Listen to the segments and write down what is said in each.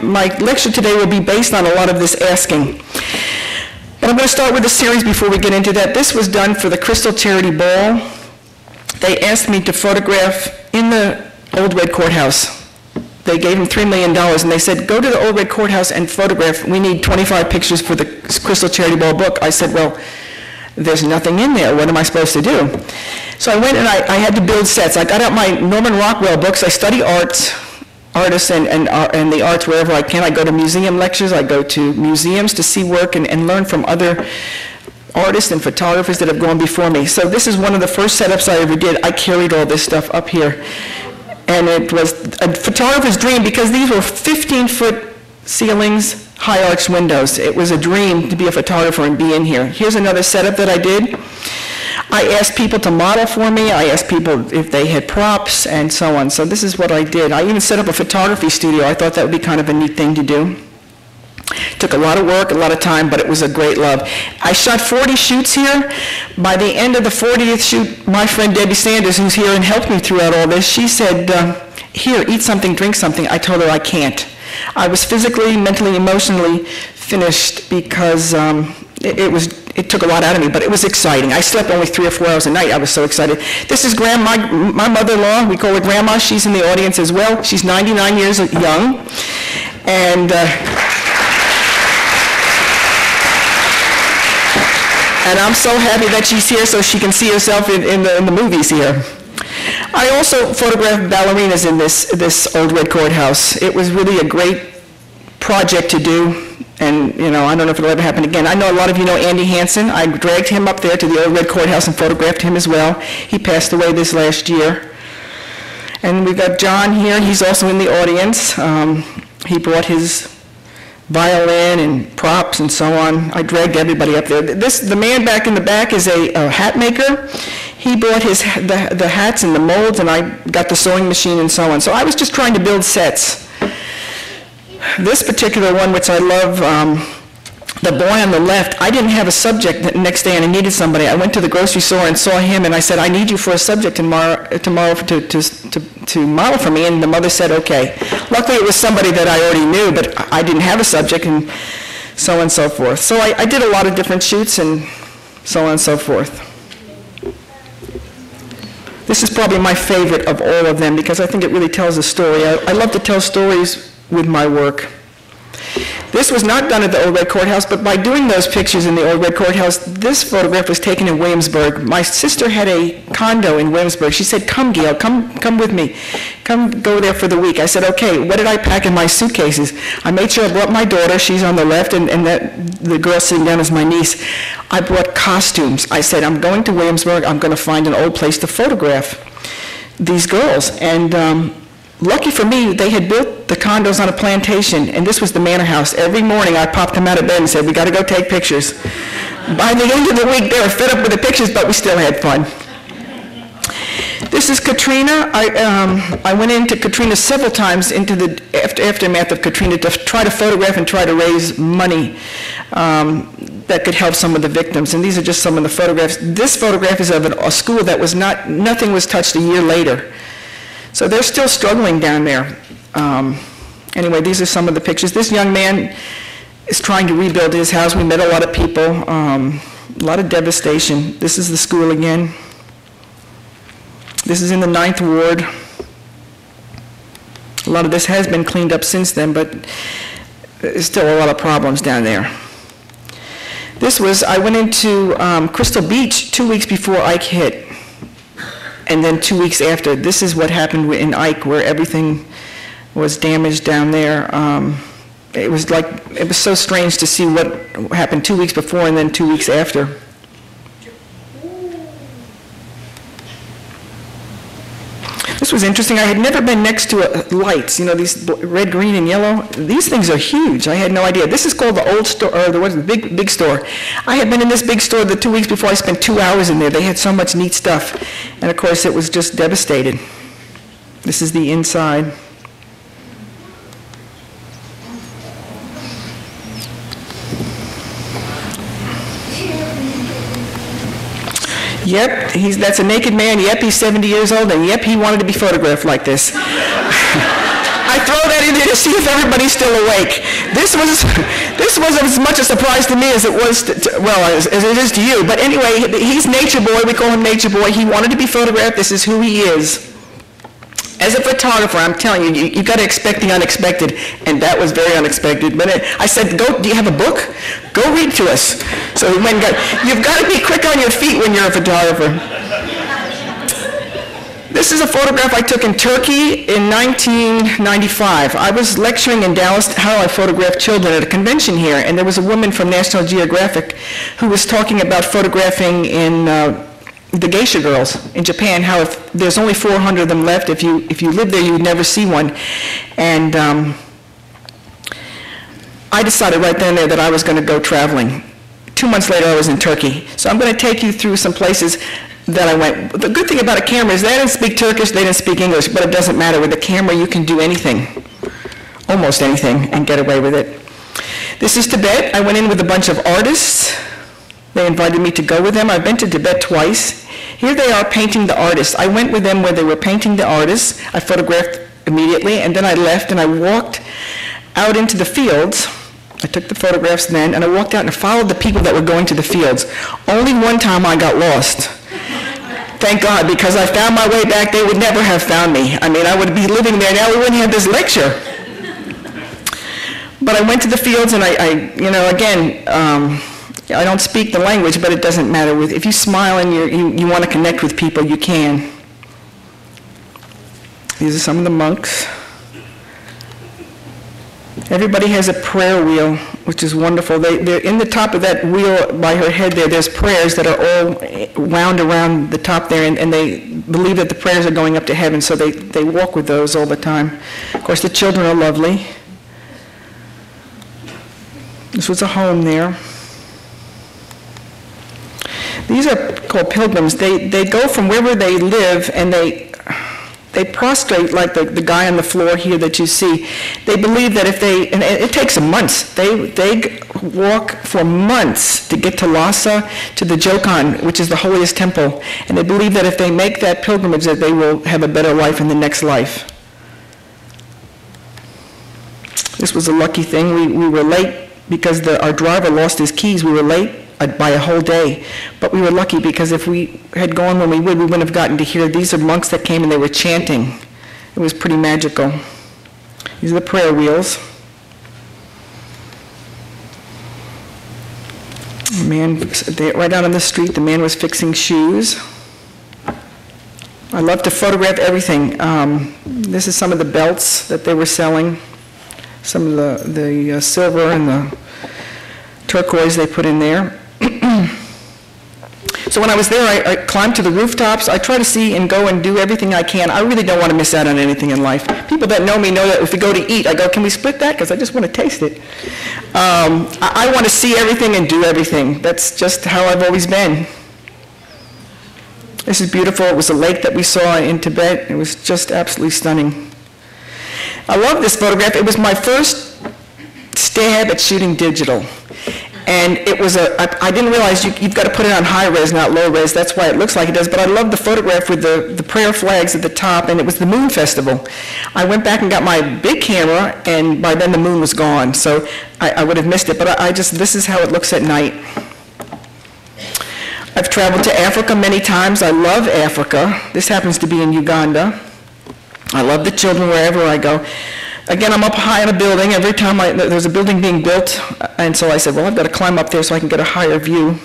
my lecture today will be based on a lot of this asking. But I'm going to start with a series before we get into that. This was done for the Crystal Charity Ball. They asked me to photograph in the Old Red Courthouse. They gave him $3 million, and they said, go to the Old Red Courthouse and photograph. We need 25 pictures for the Crystal Charity Ball book. I said, well, there's nothing in there. What am I supposed to do? So I went and I had to build sets. I got out my Norman Rockwell books. I study artists and the arts wherever I can. I go to museum lectures. I go to museums to see work and learn from other artists and photographers that have gone before me. So this is one of the first setups I ever did. I carried all this stuff up here. And it was a photographer's dream because these were 15-foot ceilings, high arched windows. It was a dream to be a photographer and be in here. Here's another setup that I did. I asked people to model for me. I asked people if they had props and so on. So this is what I did. I even set up a photography studio. I thought that would be kind of a neat thing to do. Took a lot of work, a lot of time, but it was a great love. I shot 40 shoots here. By the end of the 40th shoot, my friend Debbie Sanders, who's here and helped me throughout all this, she said, here, eat something, drink something. I told her I can't. I was physically, mentally, emotionally finished because it took a lot out of me, but it was exciting. I slept only 3 or 4 hours a night. I was so excited. This is Grandma, my mother-in-law. We call her Grandma. She's in the audience as well. She's 99 years young. And I'm so happy that she's here so she can see herself in the movies here. I also photographed ballerinas in this Old Red Courthouse. It was really a great project to do, and I don't know if it'll ever happen again. I know a lot of you know Andy Hansen. I dragged him up there to the Old Red Courthouse and photographed him as well. He passed away this last year. And we've got John here. He's also in the audience. He brought his violin and props and so on. I dragged everybody up there. The man back in the back is a hat maker. He brought the hats and the molds, and I got the sewing machine and so on. So I was just trying to build sets. This particular one, which I love, the boy on the left, I didn't have a subject the next day and I needed somebody. I went to the grocery store and saw him and I said, I need you for a subject tomorrow to model for me, and the mother said, okay. Luckily it was somebody that I already knew, but I didn't have a subject, and so on and so forth. So I did a lot of different shoots and so on and so forth. This is probably my favorite of all of them because I think it really tells a story. I love to tell stories with my work. This was not done at the Old Red Courthouse, but by doing those pictures in the Old Red Courthouse, this photograph was taken in Williamsburg. My sister had a condo in Williamsburg. She said, come, Gail, come with me. Come go there for the week. I said, okay. What did I pack in my suitcases? I made sure I brought my daughter. She's on the left, and the girl sitting down is my niece. I brought costumes. I said, I'm going to Williamsburg. I'm going to find an old place to photograph these girls. And lucky for me, they had built the condos on a plantation, and this was the manor house. Every morning I popped them out of bed and said, we got to go take pictures. By the end of the week, they were fed up with the pictures, but we still had fun. This is Katrina. I went into Katrina several times into the aftermath of Katrina to try to photograph and try to raise money that could help some of the victims. And these are just some of the photographs. This photograph is of a school that was nothing was touched a year later. So they're still struggling down there. Anyway, these are some of the pictures. This young man is trying to rebuild his house. We met a lot of people, a lot of devastation. This is the school again. This is in the 9th Ward. A lot of this has been cleaned up since then, but there's still a lot of problems down there. I went into Crystal Beach 2 weeks before Ike hit. And then 2 weeks after. This is what happened in Ike, where everything was damaged down there. It was so strange to see what happened 2 weeks before and then 2 weeks after. This was interesting. I had never been next to lights, these red, green, and yellow. These things are huge. I had no idea. This is called the old store, or the big store. I had been in this big store the 2 weeks before. I spent 2 hours in there. They had so much neat stuff. And of course, it was just devastated. This is the inside. Yep, that's a naked man. Yep, he's 70 years old, and yep, he wanted to be photographed like this. I throw that in there to see if everybody's still awake. This was as much a surprise to me as it was, as it is to you. But anyway, he's Nature Boy. We call him Nature Boy. He wanted to be photographed. This is who he is. As a photographer, I'm telling you, you've got to expect the unexpected, and that was very unexpected. But I said, do you have a book? Go read to us. So he went and you've got to be quick on your feet when you're a photographer. This is a photograph I took in Turkey in 1995. I was lecturing in Dallas how I photograph children at a convention here, and there was a woman from National Geographic who was talking about photographing in the geisha girls in Japan, how if there's only 400 of them left, if you live there, you would never see one. And I decided right then and there that I was going to go traveling. 2 months later, I was in Turkey. So I'm going to take you through some places that I went. The good thing about a camera is they didn't speak Turkish, they didn't speak English, but it doesn't matter. With a camera, you can do anything, almost anything, and get away with it. This is Tibet. I went in with a bunch of artists. They invited me to go with them. I've been to Tibet twice. Here they are painting the artists. I went with them where they were painting the artists. I photographed immediately, and then I left, and I walked out into the fields. I took the photographs then, and I walked out and followed the people that were going to the fields. Only one time I got lost. Thank God, because I found my way back. They would never have found me. I mean, I would be living there now. We wouldn't have this lecture. But I went to the fields, and I don't speak the language, but it doesn't matter. If you smile and you want to connect with people, you can. These are some of the monks. Everybody has a prayer wheel, which is wonderful. They're in the top of that wheel by her head there. There's prayers that are all wound around the top there, and they believe that the prayers are going up to heaven, so they walk with those all the time. Of course, the children are lovely. This was a home there. These are called pilgrims. They go from wherever they live, and they prostrate like the guy on the floor here that you see. They believe that and it takes them months. They walk for months to get to Lhasa, to the Jokan, which is the holiest temple. And they believe that if they make that pilgrimage, that they will have a better life in the next life. This was a lucky thing. We were late because our driver lost his keys. We were late by a whole day. But we were lucky because if we had gone when we wouldn't have gotten to hear. These are monks that came and they were chanting. It was pretty magical. These are the prayer wheels. Right out on the street, the man was fixing shoes. I love to photograph everything. This is some of the belts that they were selling. Some of the silver and the turquoise they put in there. So when I was there, I climbed to the rooftops. I try to see and go and do everything I can. I really don't want to miss out on anything in life. People that know me know that if we go to eat, I go, can we split that? Because I just want to taste it. I want to see everything and do everything. That's just how I've always been. This is beautiful. It was a lake that we saw in Tibet. It was just absolutely stunning. I love this photograph. It was my first stab at shooting digital. And it was I didn't realize you've got to put it on high res, not low res. That's why it looks like it does. But I love the photograph with the prayer flags at the top, and it was the moon festival. I went back and got my big camera, and by then the moon was gone. So I would have missed it. But this is how it looks at night. I've traveled to Africa many times. I love Africa. This happens to be in Uganda. I love the children wherever I go. Again, I'm up high in a building. Every time there's a building being built, and so I said, well, I've got to climb up there so I can get a higher view.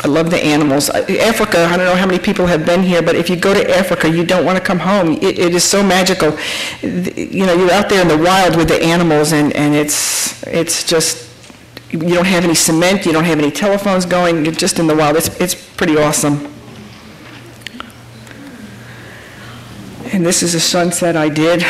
I love the animals. Africa, I don't know how many people have been here, but if you go to Africa, you don't want to come home. It is so magical. You're out there in the wild with the animals, and it's just, you don't have any cement, you don't have any telephones going, you're just in the wild. It's pretty awesome. And this is a sunset I did.